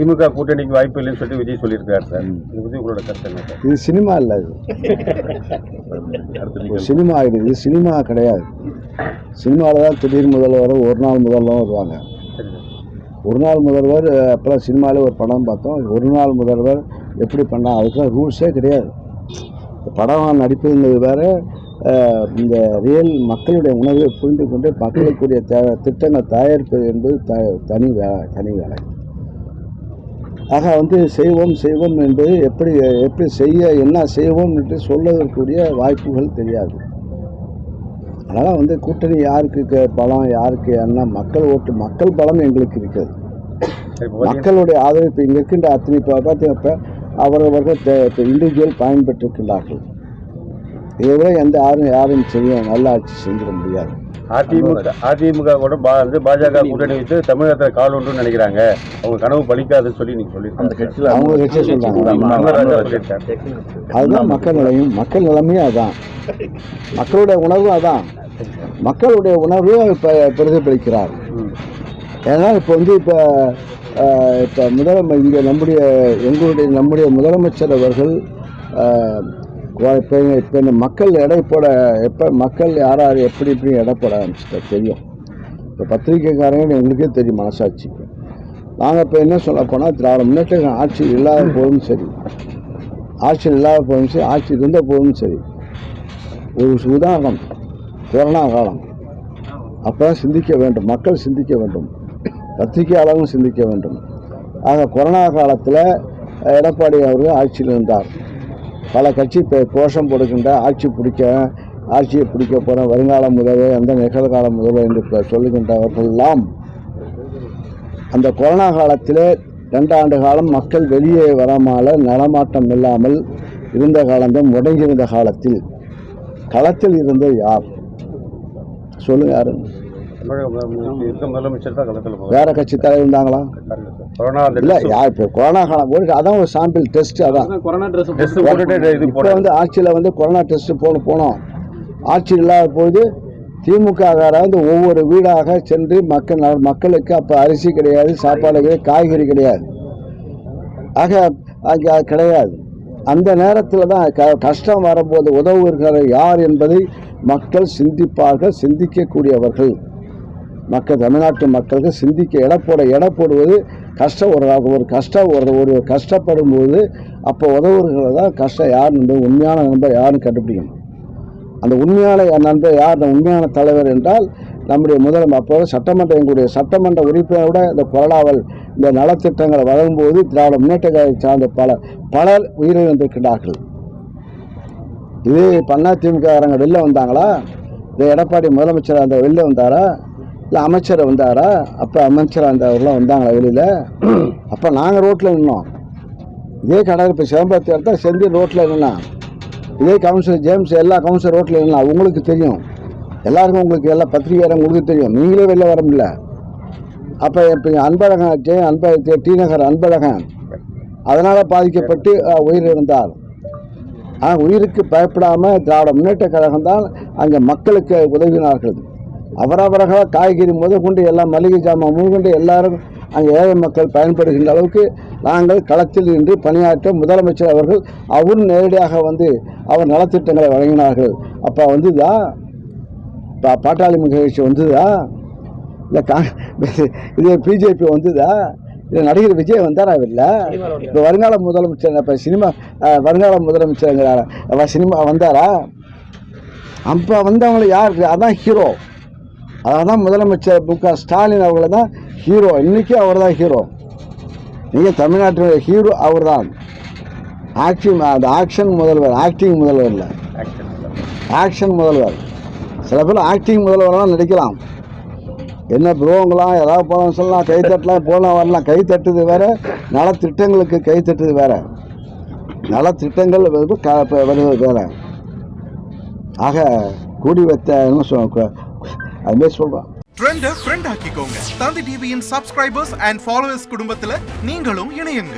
திமுக கூட்டணிக்கு வாய்ப்பு இல்லைன்னு சொல்லிட்டு விஜய் சொல்லியிருக்காரு சார். இதை பற்றி உங்களோட கருத்து என்ன சார்? இது சினிமா இல்லை, இது சினிமா ஆகிடுது. இது சினிமா கிடையாது. சினிமாவில் தான் திடீர் முதல்வர், ஒரு நாள் முதல்வர் வருவாங்க. ஒரு நாள் முதல்வர் அப்போலாம் சினிமாவில் ஒரு படம் பார்த்தோம். ஒரு நாள் முதல்வர் எப்படி பண்ணால் அதுக்கெல்லாம் ரூல்ஸே கிடையாது. படம் நடிப்புங்கிறது வேறு, இந்த ரியல் மக்களுடைய உணர்வை புரிந்து கொண்டு மக்களுக்குரிய திட்டங்கள் தயாரிப்பது என்பது தனி வேலை. ஆக செய்வோம் என்பது எப்படி செய்ய என்ன செய்வோம் என்று சொல்வதற்குரிய வாய்ப்புகள் தெரியாது. அதனால் கூட்டணி யாருக்கு பலம், யாருக்கு என்ன, மக்கள் ஓட்டு, மக்கள் பலம் எங்களுக்கு இருக்கிறது. மக்களுடைய ஆதரவு இப்போ இங்கே இருக்கின்ற அத்தனை பார்த்தீங்க அவரவர்கள் இண்டிவிஜுவல் பயன்பெற்றிருக்கின்றார்கள். இதை விட யாரும் செய்ய நல்ல ஆட்சி செஞ்சிட முடியாது. அதிமுக கூட பாஜக கூட்டணி வச்சு தமிழகத்தில் கால் ஒன்று நினைக்கிறாங்க. அவங்க கனவு பலிக்காதுன்னு சொல்லி நீங்க சொல்லியிருக்காங்க. அவங்க கட்சியை சொல்றாங்க. அதுதான் மக்கள் நிலைமையும் அதான், மக்களுடைய உணர்வும் அதான். மக்களுடைய உணர்வு இப்போ பிரதிபலிக்கிறார். ஏன்னா இப்போ இங்கே நம்முடைய முதலமைச்சர் அவர்கள் இப்போ இந்த மக்கள் எடை போட மக்கள் யார் எப்படி எடை போட ஆரம்பிச்சுட்டா தெரியும். இப்போ பத்திரிகைக்காரங்க எங்களுக்கே தெரியும், மனசாட்சிக்கு. நாங்கள் இப்போ என்ன சொல்ல போனால், திராவிட முன்னேற்ற ஆட்சி இல்லாத போதும் சரி, ஆட்சி இருந்த போதும் சரி. ஒரு உதாரணம், கொரோனா காலம். அப்போ சிந்திக்க வேண்டும், மக்கள் சிந்திக்க வேண்டும், பத்திரிகையாளர்களும் சிந்திக்க வேண்டும். ஆக கொரோனா காலத்தில் எடப்பாடி அவர்கள் ஆட்சியில் இருந்தார். பல கட்சி கோஷம் போடுகின்ற ஆட்சியை பிடிக்க போகிற வருங்கால முதல்வர், அந்த நிகழ்கால முதல்வர் என்று சொல்லுகின்றவர்களெல்லாம் அந்த கொரோனா காலத்தில் 2 ஆண்டு காலம் மக்கள் வெளியே வராமல் நடமாட்டம் இல்லாமல் இருந்த காலம்தான். முடங்கியிருந்த காலத்தில் களத்தில் இருந்தது யார் சொல்லுங்க? யாரு? வேற கட்சி தலைவர் இருந்தாங்களா? இல்ல, யார்? இப்போ கொரோனா காலம் அதான் ஒரு சாம்பிள் டெஸ்ட். அதான் இப்போ ஆட்சியில் கொரோனா டெஸ்ட் போனோம். ஆட்சி இல்லாத போது திமுக ஒவ்வொரு வீடாக சென்று மக்களுக்கு அப்போ அரிசி கிடையாது, சாப்பாடு கிடையாது, காய்கறி கிடையாது. ஆக அங்கே கிடையாது. அந்த நேரத்தில் தான் கஷ்டம் வரும்போது உதவுகிற யார் என்பதை மக்கள் சிந்திப்பார்கள். சிந்திக்கக்கூடியவர்கள் தமிழ்நாட்டு மக்களுக்கு சிந்திக்க எடை போடுவது கஷ்டம். ஒரு கஷ்டப்படும் போது அப்போ உதவுகிறது தான் கஷ்டம். யார் நண்பர், உண்மையான நண்பர் யாருன்னு கண்டுபிடிக்கணும். அந்த உண்மையான நண்பர் யார், அந்த உண்மையான தலைவர் என்றால் நம்முடைய அப்போ எங்களுடைய சட்டமன்ற உறுப்பினரோட இந்த கொரோனாவில் இந்த நலத்திட்டங்களை வழங்கும்போது திராவிட முன்னேற்ற சார்ந்த பலர் உயிரிழந்திருக்கிறார்கள். இது அதிமுககாரங்க வெளில வந்தாங்களா? இந்த எடப்பாடி முதலமைச்சர் அந்த வெளில வந்தாரா? இல்லை அமைச்சர் வந்தாரா? அப்போ அமைச்சர் அவர்லாம் வந்தாங்களா வெளியில்? அப்போ நாங்கள் ரோட்டில் நின்னோம். இதே கடல் இப்போ சிதம்பரத்தை எடுத்தால் செந்தில் ரோட்டில் நின்னா, இதே கவுன்சிலர் ஜேம்ஸ் எல்லா கவுன்சிலர் ரோட்டில் நின்னா. உங்களுக்கு தெரியும், எல்லாருக்கும் உங்களுக்கு எல்லா பத்திரிகையாரும் உங்களுக்கு தெரியும். நீங்களே வெளில வர முடியல. அப்போ இப்போ அன்பழகன் டி நகர் அன்பழகன் அதனால் பாதிக்கப்பட்டு உயிரிழந்தார். ஆனால் உயிருக்கு பயப்படாமல் திராவிட முன்னேற்ற கழகம் தான் அங்கே மக்களுக்கு உதவினார்கள். அவரவர்களாக காய்கறி முதற்கொண்டு எல்லாம் மளிகை ஜாமான் முதற்கொண்டு எல்லாரும் அங்கே ஏழை மக்கள் பயன்படுகின்ற அளவுக்கு நாங்கள் களத்தில் நின்று பணியாற்ற முதலமைச்சர் அவர்கள் அவரும் நேரடியாக அவர் நலத்திட்டங்களை வழங்கினார்கள். அப்போ வந்துதா பாட்டாளி நிகழ்ச்சி வந்துதா? இல்லை இது பிஜேபி வந்துதா? இல்லை நடிகர் விஜய் வந்தாரா? இல்லை இப்போ வருங்கால முதலமைச்சர், இப்போ வருங்கால முதலமைச்சருங்கிறார சினிமா வந்தாரா? அப்போ வந்தவங்களை யார்? அதான் ஹீரோ. அதான் முதலமைச்சர் மு.க. ஸ்டாலின் அவங்கள தான் ஹீரோ. இன்றைக்கி அவர் தான் ஹீரோ. நீங்கள் தமிழ்நாட்டினுடைய ஹீரோ அவர் தான். ஆக்ஷன் முதல்வர், ஆக்டிங் முதல்வர் இல்லை, ஆக்ஷன் முதல்வர். சில பேர் ஆக்டிங் முதல்வரெலாம் நடிக்கலாம். என்ன ப்ரோங்களாம் ஏதாவது போகலாம் சொல்லலாம், கைத்தட்டலாம், போகலாம் வரலாம். கைத்தட்டுது வேறு, நலத்திட்டங்களுக்கு கைத்தட்டுது வேறு, நலத்திட்டங்கள் வருவது வேறு. ஆக கூடி வைத்த அதுமாதிரி சொல்கிறான். ட்ரெண்டை ஃப்ரெண்ட் ஆக்கிக்கோங்க. தந்தி டிவியின் சப்ஸ்கிரைபர்ஸ் அண்ட் ஃபாலோவர்ஸ் குடும்பத்தில் நீங்களும் இணையுங்க.